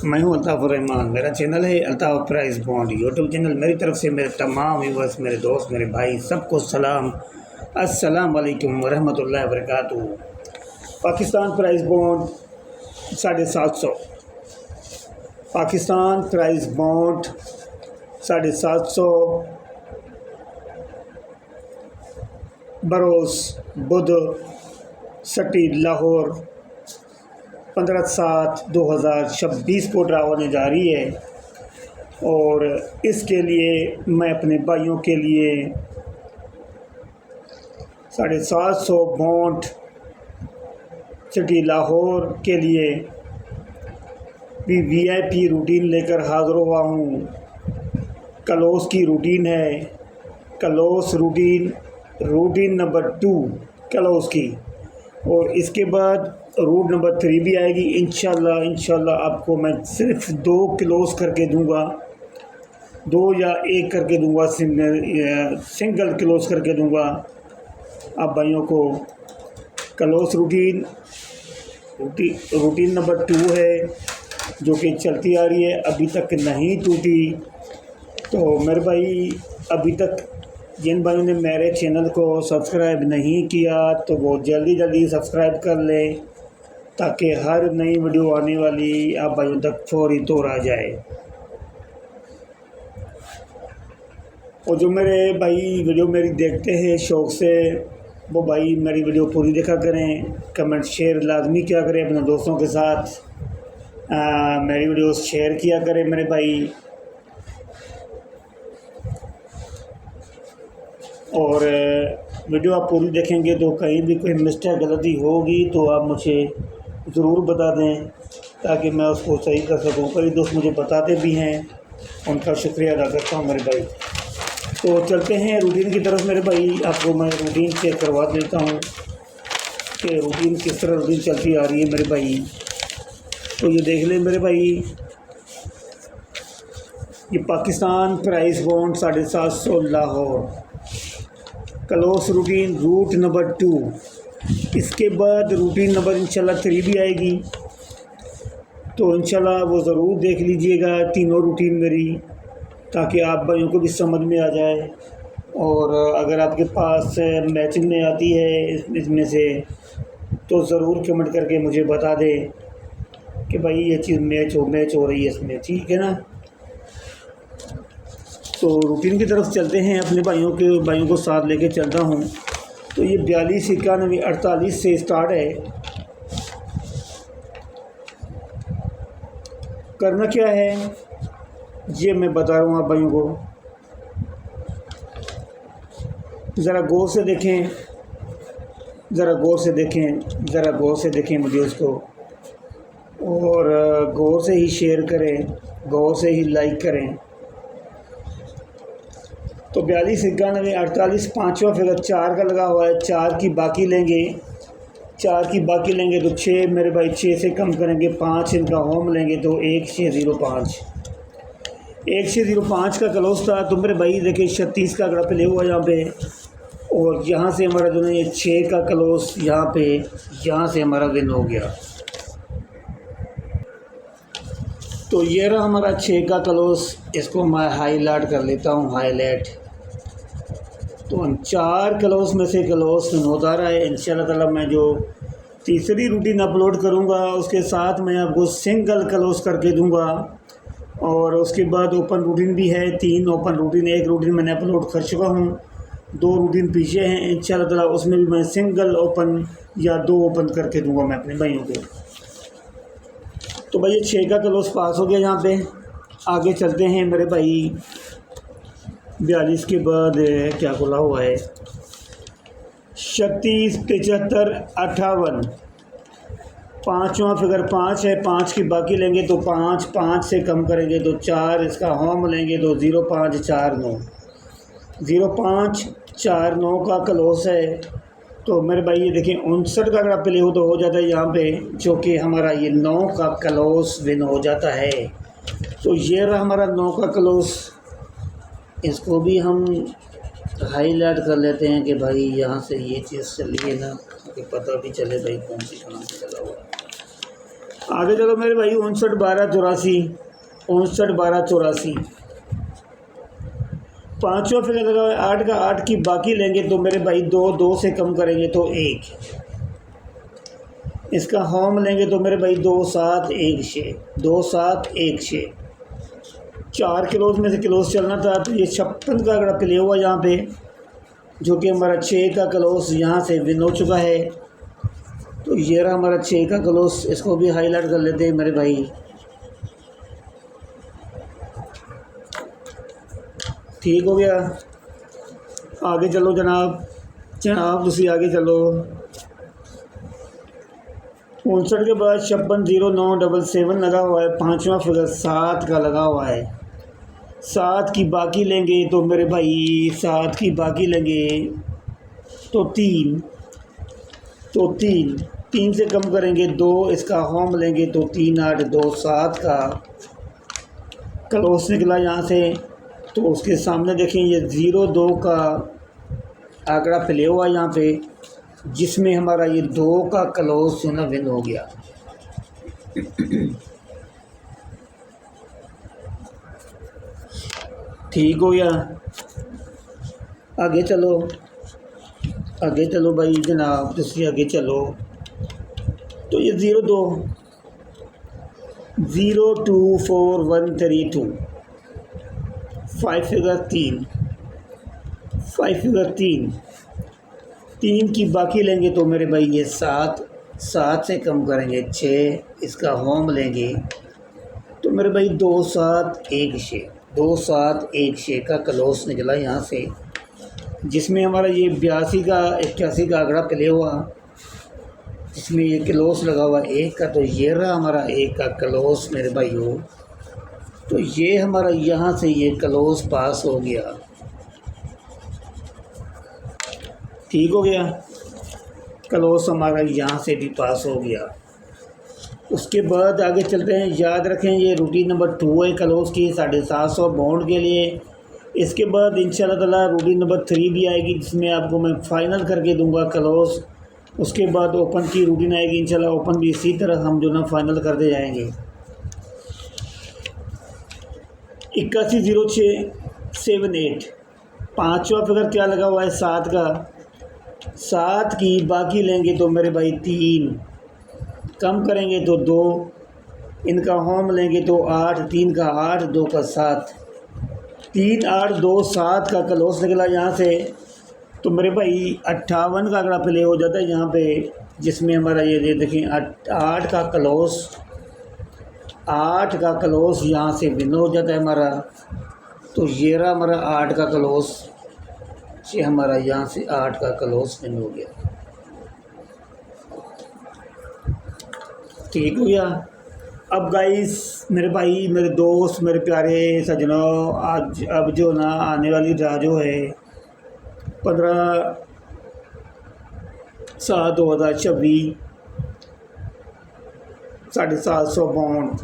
मैं हूं अल्ताफ़ुर रहमान। मेरा चैनल है Altaf price bond YouTube channel. मेरी तरफ से मेरे तमाम व्यूअर्स, मेरे दोस्त, मेरे भाई, सबको सलाम। अस्सलाम वालेकुम वरहमतुल्लाहि वबरकातुहू। Pakistan price bond 750। Pakistan price bond 750 बरोज़ बुध सिटी लाहौर 15/7/2026 को ड्रा होने जा रही है। और इसके लिए मैं अपने भाइयों के लिए 750 बॉन्ड सिटी लाहौर के लिए भी VIP रूटीन लेकर हाज़िर हुआ हूँ। क्लोस की रूटीन है, क्लोस रूटीन नंबर 2 क्लोस की। और इसके बाद रूट नंबर 3 भी आएगी इंशाल्लाह। आपको मैं सिर्फ 2 क्लोज करके दूंगा, 2 या 1 करके दूंगा, सिंगल क्लोज करके दूंगा आप भाइयों को। क्लोज रूटीन नंबर 2 है जो कि चलती आ रही है, अभी तक नहीं टूटी। तो मेरे भाई, अभी तक जिन भाइयों ने मेरे चैनल को सब्सक्राइब नहीं किया तो वो जल्दी सब्सक्राइब कर लें, ताकि हर नई वीडियो आने वाली आप भाइयों तक फौरी तौर आ जाए। और जो मेरे भाई वीडियो मेरी देखते हैं शौक़ से, वो भाई मेरी वीडियो पूरी देखा करें, कमेंट शेयर लाजमी किया करें अपने दोस्तों के साथ। मेरी वीडियोस शेयर किया करें मेरे भाई। और वीडियो आप पूरी देखेंगे तो कहीं भी कोई मिस्टेक गलती होगी तो आप मुझे ज़रूर बता दें, ताकि मैं उसको सही कर सकूँ। कई दोस्त मुझे बताते भी हैं, उनका शुक्रिया अदा करता हूँ मेरे भाई। तो चलते हैं रूटीन की तरफ मेरे भाई। आपको मैं रूटीन चेक करवा देता हूँ कि रूटीन किस तरह रूटीन चलती आ रही है मेरे भाई। तो ये देख लें मेरे भाई, ये Pakistan price bond 750 Lahore close routine route number 2। इसके बाद रूटीन नंबर इंशाल्लाह 3 भी आएगी, तो इंशाल्लाह वो ज़रूर देख लीजिएगा तीनों रूटीन मेरी, ताकि आप भाइयों को भी समझ में आ जाए। और अगर आपके पास मैचिंग में आती है इसमें से, तो ज़रूर कमेंट करके मुझे बता दें कि भाई ये चीज़ मैच हो रही है इसमें, ठीक है ना। तो रूटीन की तरफ चलते हैं, अपने भाइयों को साथ लेके चलता हूँ। तो ये 42, 91, 48 से स्टार्ट है। करना क्या है ये मैं बता रहा हूँ आप भाइयों को। ज़रा गौर से देखें, ज़रा गौर से देखें वीडियोस को, और गौर से ही शेयर करें, गौर से ही लाइक करें। तो 42, 91, 48 पाँचवा फिगर 4 का लगा हुआ है। 4 की बाकी लेंगे तो 6 मेरे भाई, 6 से कम करेंगे 5 इनका होम लेंगे तो 1605 का क्लोज था। तो मेरे भाई देखिए 36 का अगर प्ले हुआ यहाँ पे, और यहाँ से हमारा जो है ये 6 का क्लोज यहाँ से हमारा विन हो गया। तो ये रहा हमारा 6 का क्लोज। इसको मैं हाईलाइट कर लेता हूँ, हाईलाइट। तो 4 क्लोज में से क्लोज होता रहा है। इंशाल्लाह ताला मैं जो तीसरी रूटीन अपलोड करूँगा उसके साथ मैं आपको सिंगल क्लोज करके दूँगा। और उसके बाद ओपन रूटीन भी है, 3 ओपन रूटीन, 1 रूटीन मैंने अपलोड कर चुका हूँ, 2 रूटीन पीछे हैं। इंशाल्लाह ताला उसमें भी मैं सिंगल ओपन या 2 ओपन करके दूँगा मैं अपने भाइयों को। तो भाई ये 6 का क्लोज पास हो गया यहाँ पे। आगे चलते हैं मेरे भाई। 42 के बाद क्या खुला हुआ है, 36, 75, 58। पाँचवा फिगर 5 है। 5 की बाकी लेंगे तो 5 से कम करेंगे तो 4, इसका होम लेंगे तो 0549 0549 का क्लोज है। तो मेरे भाई ये देखें 59 का अगर प्ले हो तो हो जाता है यहाँ पे, जो कि हमारा ये 9 का क्लोज विन हो जाता है। तो ये रहा हमारा 9 का क्लोज। इसको भी हम हाईलाइट कर लेते हैं कि भाई यहाँ से ये चीज़ चली है ना, कि पता भी चले भाई कौन सी कहाँ से चला हुआ है। आगे चलो मेरे भाई 59 12 84, 59 12 84। पाँचवा फिगर लगा हुआ है 8 का, 8 की बाकी लेंगे तो मेरे भाई 2, 2 से कम करेंगे तो 1। इसका होम लेंगे तो मेरे भाई 2 7 1 6, 2 7 1 6। 4 किलोज में से किलोज चलना था तो ये 56 का आंकड़ा प्ले हुआ यहाँ पे, जो कि हमारा 6 का क्लोज यहाँ से विन हो चुका है। तो ये रहा हमारा 6 का क्लोज, इसको भी हाईलाइट कर लेते हैं मेरे भाई। ठीक हो गया। आगे चलो जनाब, तुसी आगे चलो। 59 के बाद 56 09 लगा हुआ है। पाँचवा फिगर 7 का लगा हुआ है। 7 की बाकी लेंगे तो मेरे भाई 7 की बाकी लेंगे तो 3, 3 से कम करेंगे 2। इसका होम लेंगे तो 3 8 2 7 का क्लोज निकला यहाँ से। तो उसके सामने देखें ये 0 2 का आंकड़ा प्ले हुआ यहाँ पे, जिसमें हमारा ये 2 का क्लोज जो ना विन हो गया। ठीक हो गया। आगे चलो, आगे चलो भाई जनाब, दूसरी आगे चलो। तो ये 0 2 0 2 4 1 3 2, 5 फिगर 3, 5 फिगर 3 की बाकी लेंगे तो मेरे भाई ये 7 से कम करेंगे 6। इसका होम लेंगे तो मेरे भाई 2 7 1 6, 2 7 1 6 का क्लोज निकला यहाँ से, जिसमें हमारा ये 82 का 81 का आंकड़ा प्ले हुआ, जिसमें ये क्लोज लगा हुआ 1 का। तो ये रहा हमारा 1 का क्लोज मेरे भाई हो। तो ये हमारा यहाँ से ये क्लोज पास हो गया। ठीक हो गया, क्लोज हमारा यहाँ से भी पास हो गया। उसके बाद आगे चलते हैं। याद रखें ये रूटीन नंबर 2 है क्लोज की 750 बाउंड के लिए। इसके बाद इंशाल्लाह ताला रूटीन नंबर 3 भी आएगी, जिसमें आपको मैं फ़ाइनल करके दूंगा क्लोज। उसके बाद ओपन की रूटीन आएगी इंशाल्लाह, ओपन भी इसी तरह हम जो ना फाइनल करते जाएंगे। 810678। पाँचवा फिगर क्या लगा हुआ है 7 का। 7 की बाकी लेंगे तो मेरे भाई 3, कम करेंगे तो 2। इनका होम लेंगे तो 8, 3 का 8 2 का 7, 3 8 2 7 का क्लोज निकला यहाँ से। तो मेरे भाई 58 का आंकड़ा प्ले हो जाता है यहाँ पे, जिसमें हमारा ये देखें 8 का क्लोज, 8 का क्लोज यहाँ से विन हो जाता है हमारा। तो ये रहा हमारा 8 का क्लोज, ये हमारा यहाँ से 8 का क्लोज विन हो गया। ठीक हो गया। अब गाइस मेरे भाई, मेरे दोस्त, मेरे प्यारे सजनों, आज अब जो ना आने वाली ड्रा जो है 15/7/2026 750 बाउंड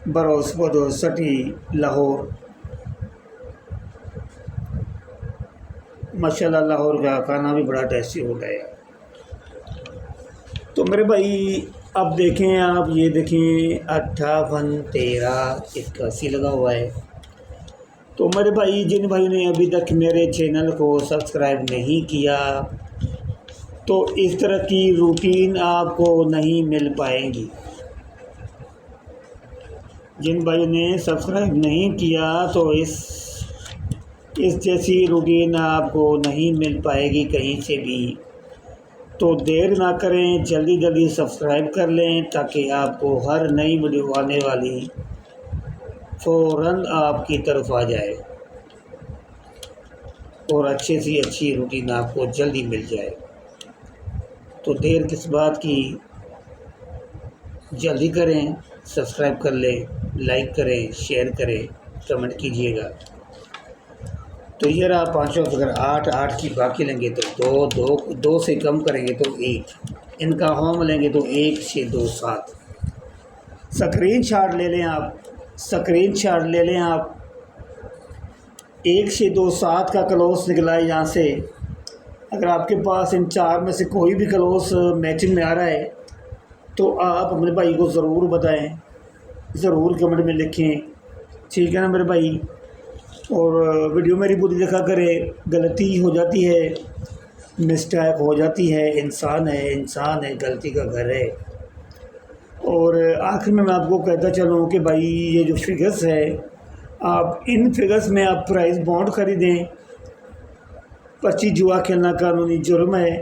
बरोस बदो सटी लाहौर। माशाल्लाह लाहौर का खाना भी बड़ा टेस्टी होता है। तो मेरे भाई अब देखें आप, ये देखें 58 13 81 लगा हुआ है। तो मेरे भाई जिन भाई ने अभी तक मेरे चैनल को सब्सक्राइब नहीं किया, तो इस तरह की रूटीन आपको नहीं मिल पाएगी। जिन भाई ने सब्सक्राइब नहीं किया तो इस जैसी रूटीन आपको नहीं मिल पाएगी कहीं से भी। तो देर ना करें, जल्दी जल्दी सब्सक्राइब कर लें, ताकि आपको हर नई वीडियो आने वाली फ़ौरन आपकी तरफ आ जाए और अच्छे से अच्छी रूटीन आपको जल्दी मिल जाए। तो देर किस बात की, जल्दी करें, सब्सक्राइब कर लें, लाइक करें, शेयर करें, कमेंट कीजिएगा। तो ये रहा पाँचों फिगर 8 8 की बाकी लेंगे तो 2 से कम करेंगे तो 1। इनका होम लेंगे तो 1 6 2 7। स्क्रीनशॉट ले लें आप, स्क्रीनशॉट ले लें आप। 1 6 2 7 का क्लोज निकला है यहाँ से। अगर आपके पास इन 4 में से कोई भी क्लोज मैचिंग में आ रहा है तो आप अपने भाई को ज़रूर बताएं, ज़रूर कमेंट में लिखें, ठीक है ना मेरे भाई। और वीडियो मेरी पूरी देखा करें, गलती हो जाती है, मिस्टेक हो जाती है, इंसान है, गलती का घर है। और आखिर में मैं आपको कहता चलूँ कि भाई ये जो फिगर्स है, आप इन फिगर्स में आप प्राइस बॉन्ड ख़रीदें। पर्ची जुआ खेलना कानूनी जुर्म है,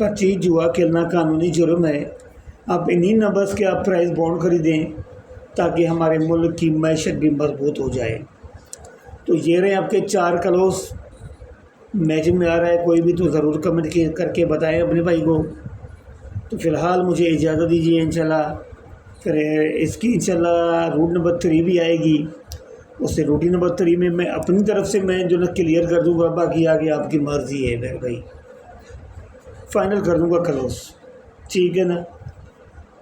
पर्ची जुआ खेलना कानूनी जुर्म है। आप इन्हीं नंबर्स के आप प्राइस बॉन्ड ख़रीदें ताकि हमारे मुल्क की मैशत भी मजबूत हो जाए। तो ये रहे आपके 4 क्लोज, मैच में आ रहा है कोई भी तो ज़रूर कमेंट करके बताएं अपने भाई को। तो फ़िलहाल मुझे इजाज़त दीजिए, इंशाल्लाह फिर इसकी इंशाल्लाह रूट नंबर 3 भी आएगी, उससे रूटी नंबर 3 में मैं अपनी तरफ से मैं जो ना क्लियर कर दूँगा, बाकी आगे आपकी मर्ज़ी है मेरे भाई, फ़ाइनल कर दूँगा क्लोज, ठीक है ना।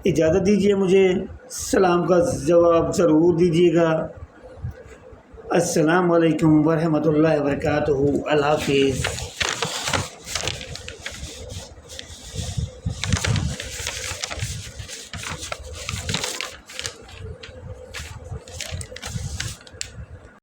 इजाज़त दीजिए, मुझे सलाम का जवाब ज़रूर दीजिएगा। अस्सलाम वालेकुम वरहमतुल्लाहि वबरकातुहू। अल्लाह हाफ़िज़।